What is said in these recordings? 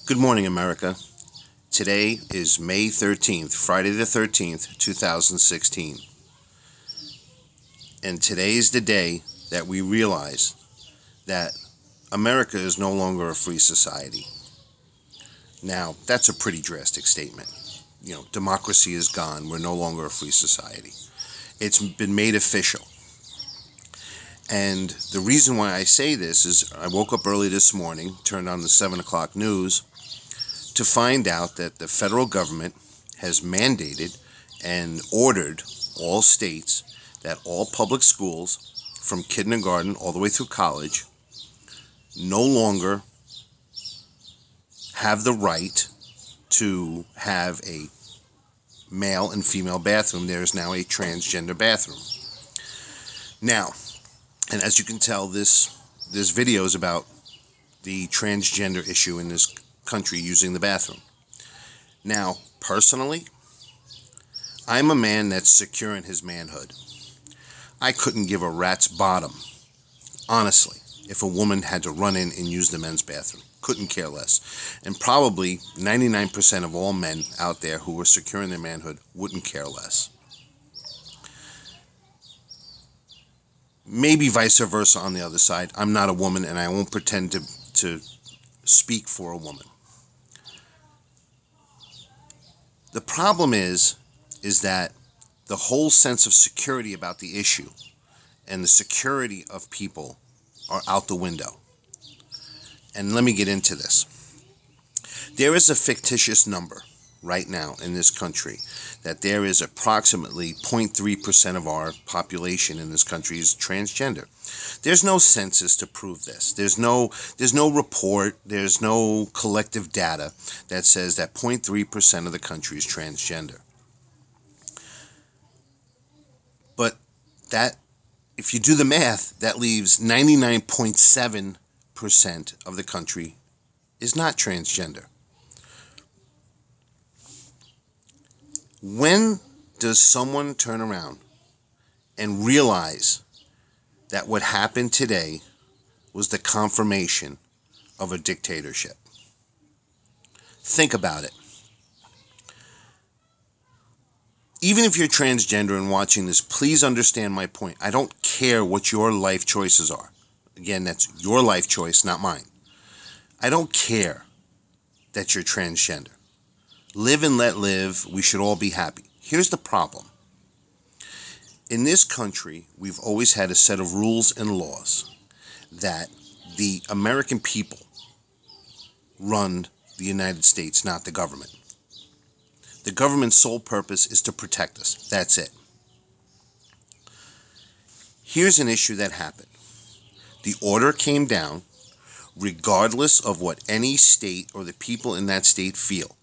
Good morning, America. Today is May 13th, Friday the 13th, 2016. And today is the day that we realize that America is no longer a free society. Now, that's a pretty drastic statement. Democracy is gone. We're no longer a free society. It's been made official. And the reason why I say this is I woke up early this morning, turned on the 7 o'clock news, to find out that the federal government has mandated and ordered all states that all public schools, from kindergarten all the way through college, no longer have the right to have a male and female bathroom. There is now a transgender bathroom. Now, and as you can tell, this video is about the transgender issue in this country using the bathroom. Now, personally, I'm a man that's secure in his manhood. I couldn't give a rat's bottom, honestly, if a woman had to run in and use the men's bathroom. Couldn't care less. And probably 99% of all men out there who were secure in their manhood wouldn't care less. Maybe vice versa on the other side. I'm not a woman, and I won't pretend to speak for a woman. The problem is that the whole sense of security about the issue and the security of people are out the window. And let me get into this. There is a fictitious number right now in this country that there is approximately 0.3% of our population in this country is transgender. There's no census to prove this. There's no report, there's no collective data that says that 0.3% of the country is transgender. But that, if you do the math, that leaves 99.7% of the country is not transgender. When does someone turn around and realize that what happened today was the confirmation of a dictatorship? Think about it. Even if you're transgender and watching this, please understand my point. I don't care what your life choices are. Again, that's your life choice, not mine. I don't care that you're transgender. Live and let live. We should all be happy. Here's the problem. In this country, we've always had a set of rules and laws that the American people run the United States, not the government. The government's sole purpose is to protect us. That's it. Here's an issue that happened. The order came down regardless of what any state or the people in that state feel,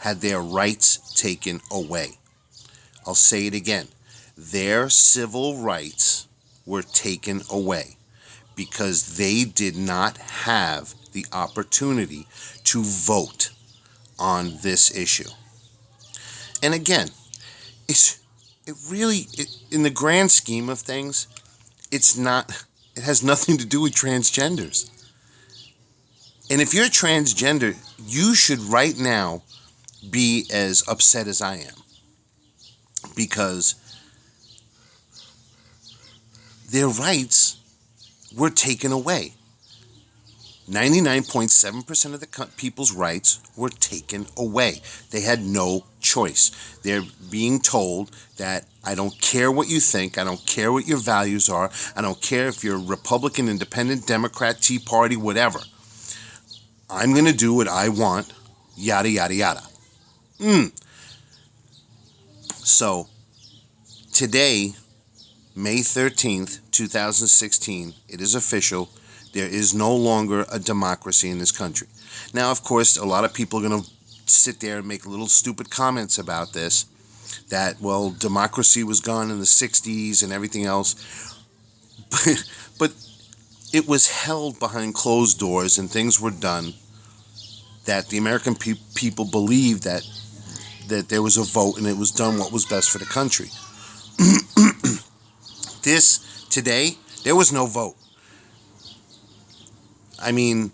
had their rights taken away. I'll say it again. Their civil rights were taken away because they did not have the opportunity to vote on this issue. And again, in the grand scheme of things, it has nothing to do with transgenders. And if you're transgender, you should right now be as upset as I am, because their rights were taken away. 99.7% of the people's rights were taken away. They had no choice. They're being told that I don't care what you think, I don't care what your values are, I don't care if you're Republican, Independent, Democrat, Tea Party, whatever. I'm going to do what I want, yada, yada, yada. So, today, May 13th, 2016, it is official. There is no longer a democracy in this country. Now, of course, a lot of people are going to sit there and make little stupid comments about this, that, well, democracy was gone in the 60s and everything else. But it was held behind closed doors and things were done that the American people believed that there was a vote and it was done what was best for the country. Today, there was no vote. I mean,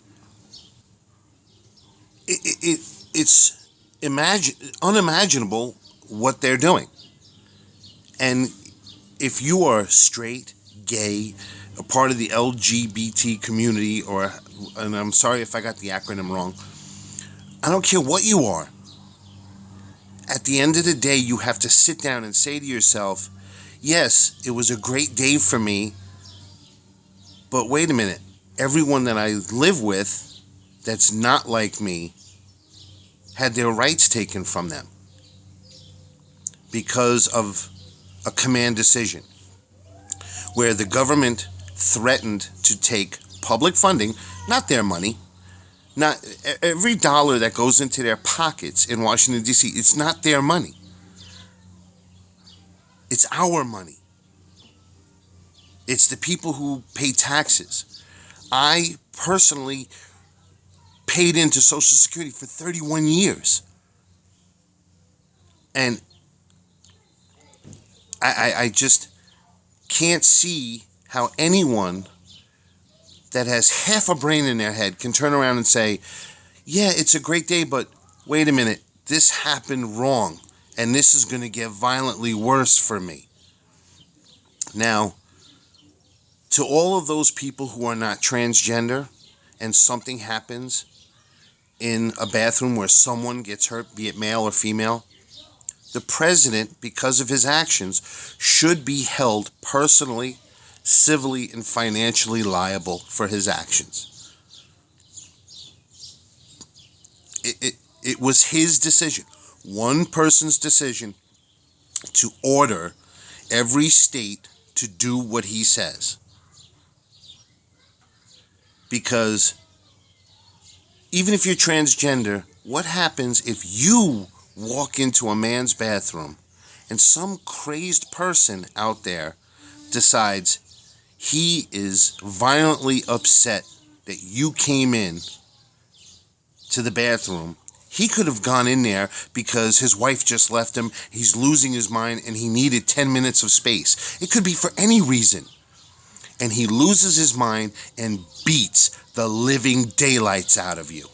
it's unimaginable what they're doing. And if you are straight, gay, a part of the LGBT community, and I'm sorry if I got the acronym wrong, I don't care what you are. At the end of the day, you have to sit down and say to yourself, yes, it was a great day for me, but wait a minute. Everyone that I live with that's not like me had their rights taken from them because of a command decision where the government threatened to take public funding, not their money, not every dollar that goes into their pockets in Washington, D.C., it's not their money. It's our money. It's the people who pay taxes. I personally paid into Social Security for 31 years. And I just can't see how anyone that has half a brain in their head can turn around and say, yeah, it's a great day, but wait a minute, this happened wrong, and this is going to get violently worse for me. Now, to all of those people who are not transgender and something happens in a bathroom where someone gets hurt, be it male or female, the president, because of his actions, should be held personally, civilly, and financially liable for his actions. It was his decision, one person's decision, to order every state to do what he says. Because even if you're transgender, what happens if you walk into a man's bathroom and some crazed person out there decides he is violently upset that you came in to the bathroom? He could have gone in there because his wife just left him, he's losing his mind, and he needed 10 minutes of space. It could be for any reason. And he loses his mind and beats the living daylights out of you.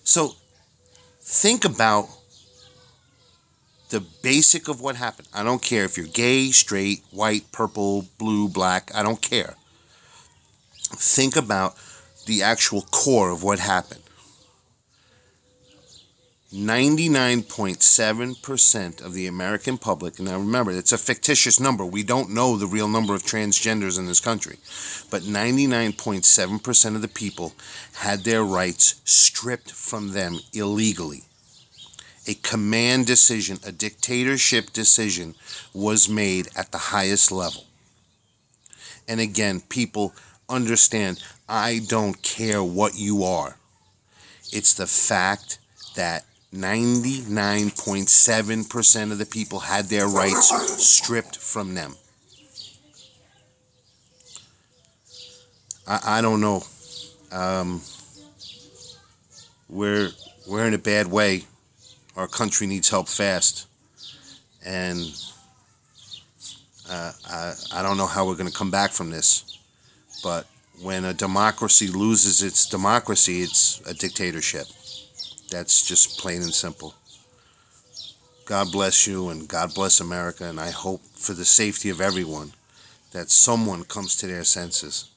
So think about the basic of what happened. I don't care if you're gay, straight, white, purple, blue, black. I don't care. Think about the actual core of what happened. 99.7% of the American public, and now remember, it's a fictitious number. We don't know the real number of transgenders in this country. But 99.7% of the people had their rights stripped from them illegally. A command decision, a dictatorship decision was made at the highest level. And again, people understand, I don't care what you are. It's the fact that 99.7% of the people had their rights stripped from them. I don't know. We're in a bad way. Our country needs help fast. And I don't know how we're going to come back from this. But when a democracy loses its democracy, it's a dictatorship. That's just plain and simple. God bless you and God bless America, and I hope for the safety of everyone that someone comes to their senses.